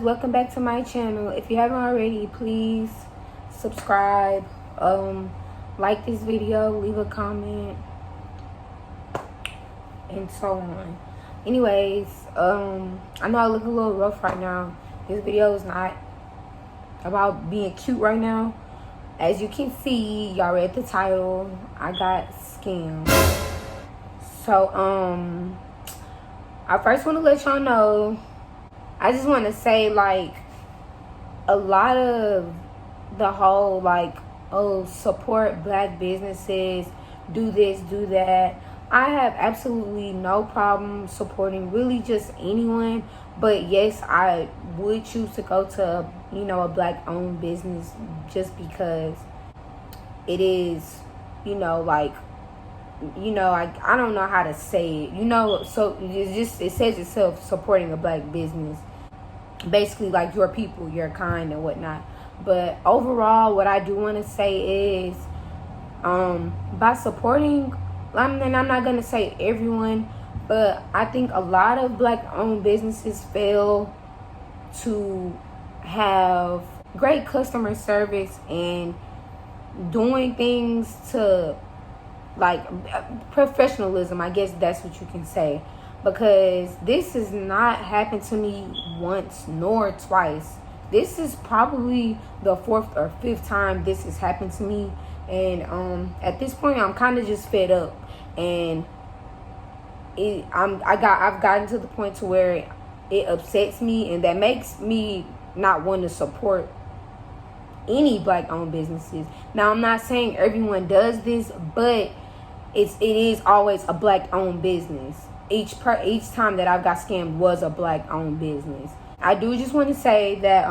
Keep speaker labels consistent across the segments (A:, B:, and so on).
A: welcome back to my channel. If you haven't already, please subscribe, like this video, leave a comment, and so on. Anyways, I know I look a little rough right now. This video is not about being cute right now. As you can see, y'all read the title, I got scammed. So I first want to let y'all know, I just want to say, like, a lot of the whole, like, oh, support black businesses, do this, do that. I have absolutely no problem supporting really just anyone. But yes, I would choose to go to, a black-owned business just because it is, I don't know how to say it, so it says itself, supporting a black business, basically, like, your people, your kind, and whatnot. But overall, what I do want to say is, by supporting, and I'm not going to say everyone, but I think a lot of black-owned businesses fail to have great customer service and doing things to, like, professionalism, I guess that's what you can say. Because this has not happened to me once nor twice. This is probably the 4th or 5th time this has happened to me. And at this point, I'm kind of just fed up. And I've gotten to the point to where it upsets me, and that makes me not want to support any black-owned businesses. Now, I'm not saying everyone does this, but it is always a black-owned business. Each time that I've got scammed was a black-owned business. I do just want to say that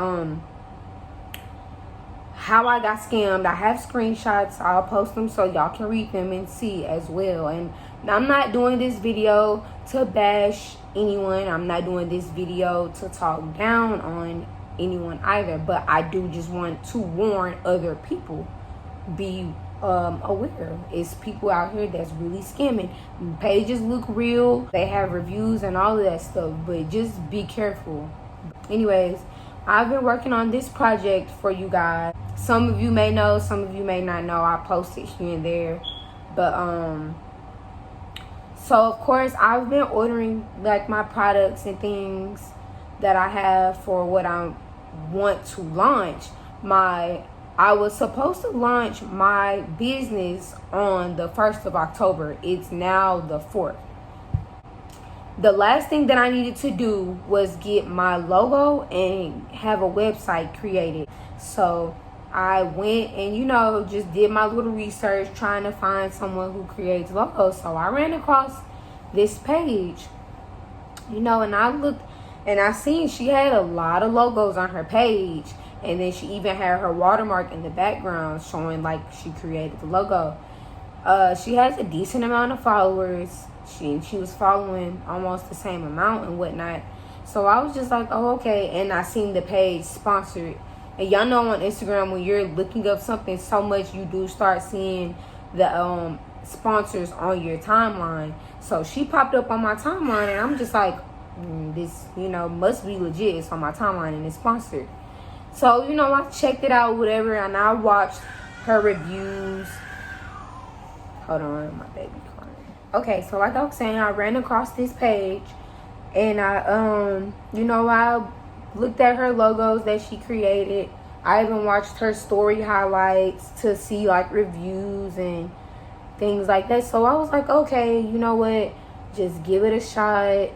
A: how I got scammed, I have screenshots. I'll post them so y'all can read them and see as well. And I'm not doing this video to bash anyone. I'm not doing this video to talk down on anyone either. But I do just want to warn other people. Be aware. It's people out here that's really scamming. Pages look real. They have reviews and all of that stuff. But just be careful. Anyways, I've been working on this project for you guys. Some of you may know, some of you may not know. I post it here and there. But so of course I've been ordering, like, my products and things that I have for what I want to launch. I was supposed to launch my business on the 1st of October. It's now the 4th. The last thing that I needed to do was get my logo and have a website created. So I went and, just did my little research trying to find someone who creates logos. So I ran across this page, and I looked and I seen she had a lot of logos on her page. And then she even had her watermark in the background showing, like, she created the logo. She has a decent amount of followers. She was following almost the same amount and whatnot. So I was just like, oh, okay. And I seen the page sponsored. And y'all know on Instagram, when you're looking up something so much, you do start seeing the sponsors on your timeline. So she popped up on my timeline, and I'm just like, this, must be legit. It's on my timeline and it's sponsored. So, I checked it out, whatever, and I watched her reviews. Hold on, my baby crying. Okay, so like I was saying, I ran across this page, and I looked at her logos that she created. I even watched her story highlights to see, like, reviews and things like that. So I was like, okay, you know what? Just give it a shot.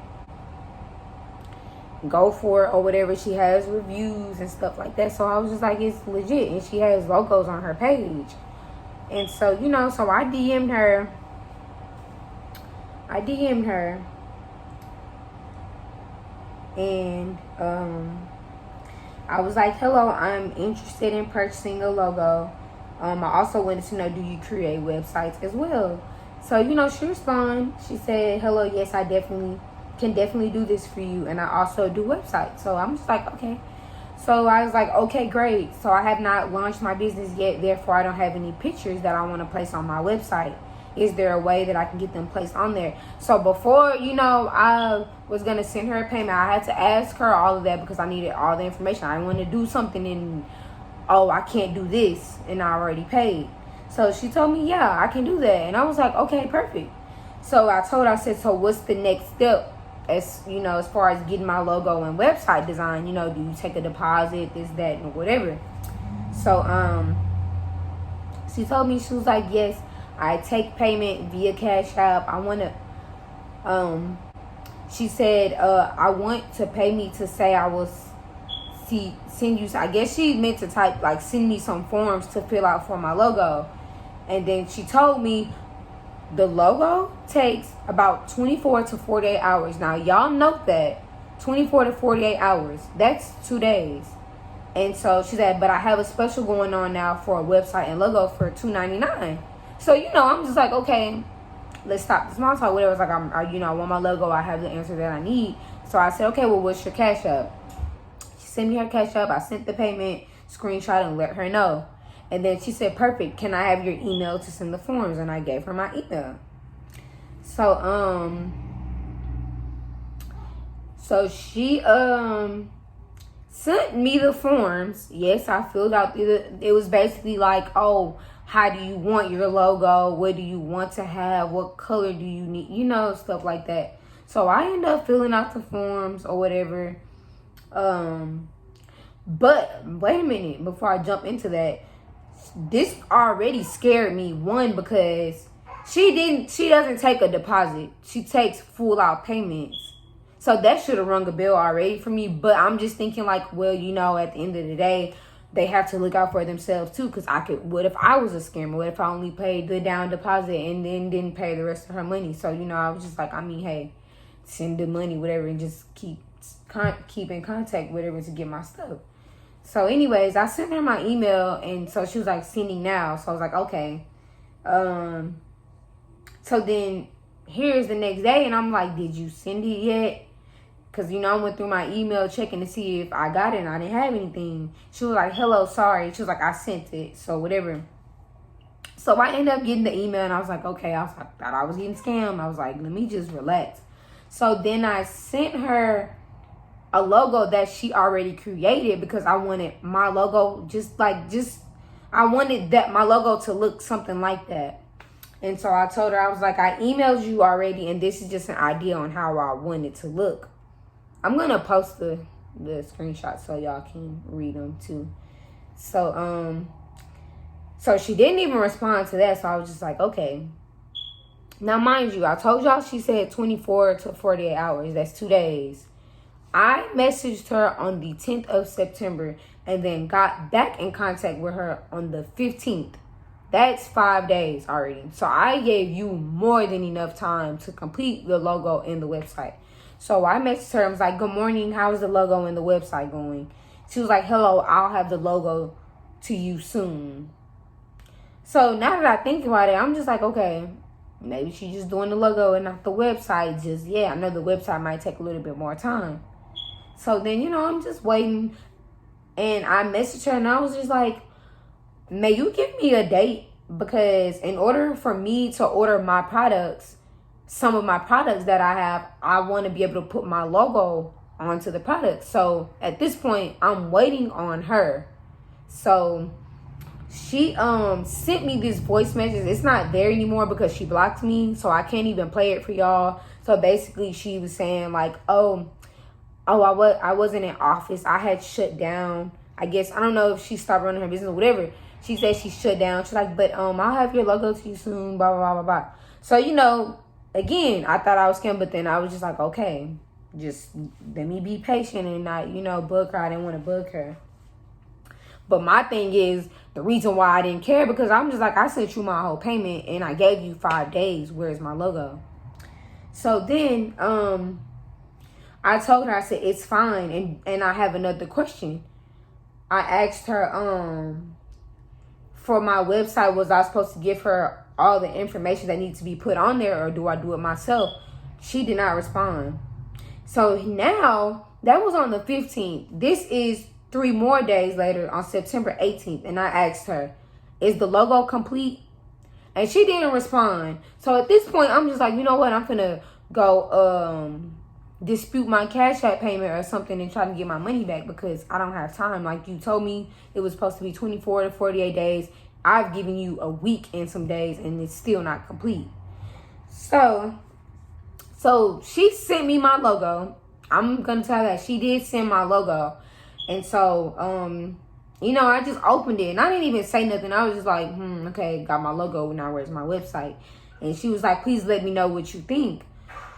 A: Go for it or whatever. She has reviews and stuff like that. So I was just like, it's legit. And she has logos on her page. And so, so I DM'd her. And I was like, hello, I'm interested in purchasing a logo. I also wanted to know, do you create websites as well? So, she responded. She said, hello, yes, I can definitely do this for you, and I also do websites. So I'm just like, okay. So I was like, okay, great. So I have not launched my business yet, therefore I don't have any pictures that I want to place on my website. Is there a way that I can get them placed on there? So before, I was going to send her a payment, I had to ask her all of that because I needed all the information. I wanted to do something and, I can't do this and I already paid. So she told me, yeah, I can do that. And I was like, okay, perfect. So I told her, I said, so what's the next step as far as getting my logo and website design? Do you take a deposit, this, that, and whatever? So she told me, she was like, yes, I take payment via Cash App. I want to, she said, I want to pay me to say I will send you, I guess she meant to type, like, send me some forms to fill out for my logo. And then she told me the logo takes about 24 to 48 hours. Now, y'all note that 24 to 48 hours, that's 2 days. And so she said, but I have a special going on now for a website and logo for $2.99. So, I'm just like, okay, let's stop the small talk. Whatever. It's like, I want my logo. I have the answer that I need. So I said, okay, well, what's your Cash App? She sent me her Cash App. I sent the payment, screenshot, and let her know. And then she said, perfect, can I have your email to send the forms? And I gave her my email. So she sent me the forms. Yes, I filled out it was basically like, oh, how do you want your logo? What do you want to have? What color do you need? Stuff like that. So I ended up filling out the forms or whatever. But wait a minute, before I jump into that, this already scared me. One, because she doesn't take a deposit. She takes full out payments. So that should have rung a bell already for me. But I'm just thinking like, well, at the end of the day, they have to look out for themselves too. Because what if I was a scammer? What if I only paid the down deposit and then didn't pay the rest of her money? So, I was just like, hey, send the money, whatever, and just keep in contact, whatever, to get my stuff. So anyways, I sent her my email, and so she was like, sending now. So I was like, okay. So then here's the next day, and I'm like, did you send it yet? Because, I went through my email checking to see if I got it, and I didn't have anything. She was like, hello, sorry. She was like, I sent it, so whatever. So I ended up getting the email, and I was like, okay. I thought I was getting scammed. I was like, let me just relax. So then I sent her a logo that she already created because I wanted my logo I wanted that my logo to look something like that. And so I told her, I was like, I emailed you already, and this is just an idea on how I want it to look. I'm gonna post the screenshots so y'all can read them too. So she didn't even respond to that, so I was just like, okay. Now mind you, I told y'all she said 24 to 48 hours. That's 2 days. I messaged her on the 10th of September and then got back in contact with her on the 15th. That's 5 days already. So I gave you more than enough time to complete the logo and the website. So I messaged her. I was like, good morning. How's the logo and the website going? She was like, hello, I'll have the logo to you soon. So now that I think about it, I'm just like, okay, maybe she's just doing the logo and not the website. I know the website might take a little bit more time. So then, I'm just waiting. And I messaged her and I was just like, may you give me a date? Because in order for me to order my products, some of my products that I have, I want to be able to put my logo onto the product. So at this point, I'm waiting on her. So she sent me this voice message. It's not there anymore because she blocked me. So I can't even play it for y'all. So basically she was saying like, I wasn't in office. I had shut down. I guess, I don't know if she stopped running her business or whatever. She said she shut down. She's like, but I'll have your logo to you soon, blah, blah, blah, blah, blah. So, again, I thought I was scammed, but then I was just like, okay, just let me be patient and not, bug her. I didn't want to bug her. But my thing is, the reason why I didn't care, because I'm just like, I sent you my whole payment and I gave you 5 days. Where's my logo? So then, I told her, I said, it's fine. And I have another question. I asked her, for my website, was I supposed to give her all the information that needs to be put on there, or do I do it myself? She did not respond. So now, that was on the 15th. This is 3 more days later on September 18th. And I asked her, is the logo complete? And she didn't respond. So at this point, I'm just like, you know what? I'm finna go dispute my Cash App payment or something and try to get my money back because I don't have time. Like you told me it was supposed to be 24 to 48 days. I've given you a week and some days and it's still not complete. So she sent me my logo. I'm gonna tell that she did send my logo. And so, you know, I just opened it and I didn't even say nothing. I was just like, okay, got my logo. Now where's my website? And she was like, please let me know what you think.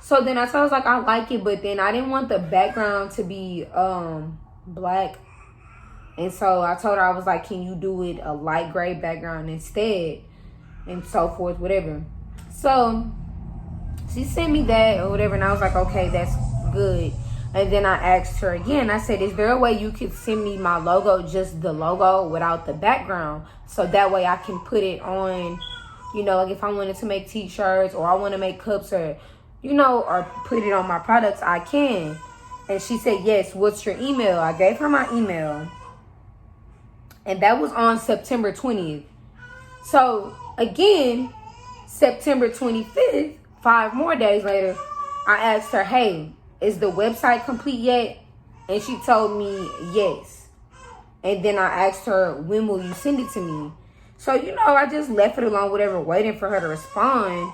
A: So then I was like, I like it, but then I didn't want the background to be black. And so I told her, I was like, can you do it a light gray background instead? And so forth, whatever. So she sent me that or whatever, and I was like, okay, that's good. And then I asked her again, I said, is there a way you could send me my logo, just the logo without the background? So that way I can put it on, you know, like if I wanted to make t-shirts or I want to make cups or, you know, or put it on my products, I can. And she said, yes, what's your email? I gave her my email. And that was on September 20th. So again, September 25th, 5 more days later, I asked her, hey, is the website complete yet? And she told me yes. And then I asked her, when will you send it to me? So, you know, I just left it alone, whatever, waiting for her to respond.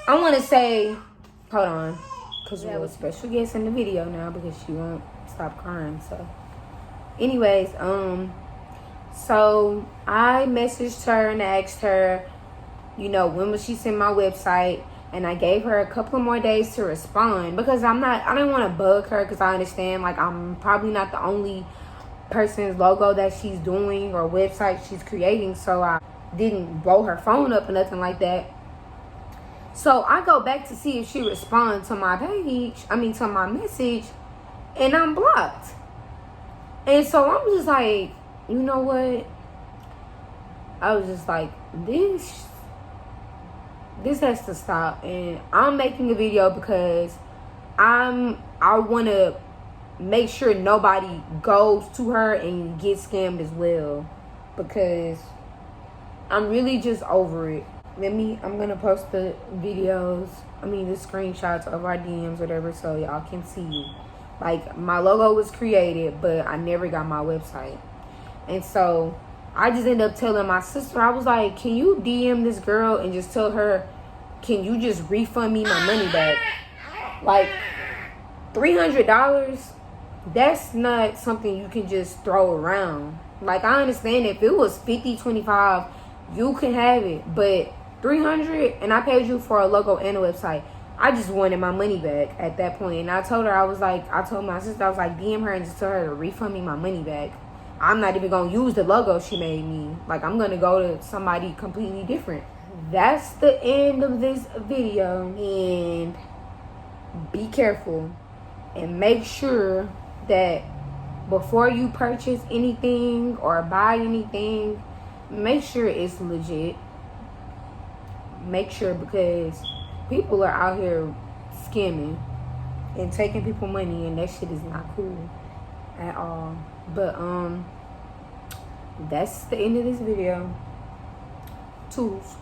A: I want to say, hold on, because we have a special guest in the video now because she won't stop crying. So anyways, so I messaged her and asked her, you know, when will she send my website? And I gave her a couple more days to respond because I didn't want to bug her because I understand, like, I'm probably not the only person's logo that she's doing or website she's creating. So I didn't blow her phone up or nothing like that. So I go back to see if she responds to my to my message, and I'm blocked. And so I'm just like, you know what? I was just like, this has to stop. And I'm making a video because I want to make sure nobody goes to her and gets scammed as well, because I'm really just over it. I'm gonna post the videos, the screenshots of our DMs, whatever, so y'all can see. Like, my logo was created, but I never got my website. And so I just ended up telling my sister, I was like, can you DM this girl and just tell her, can you just refund me my money back? Like, $300, that's not something you can just throw around. Like, I understand if it was 50, 25, you can have it, but $300, and I paid you for a logo and a website. I just wanted my money back at that point. And I told her, I told my sister, I was like, DM her and just tell her to refund me my money back. I'm not even going to use the logo she made me. Like, I'm going to go to somebody completely different. That's the end of this video. And be careful and make sure that before you purchase anything or buy anything, make sure it's legit. Make sure, because people are out here scamming and taking people money, and that shit is not cool at all. But that's the end of this video. Tools.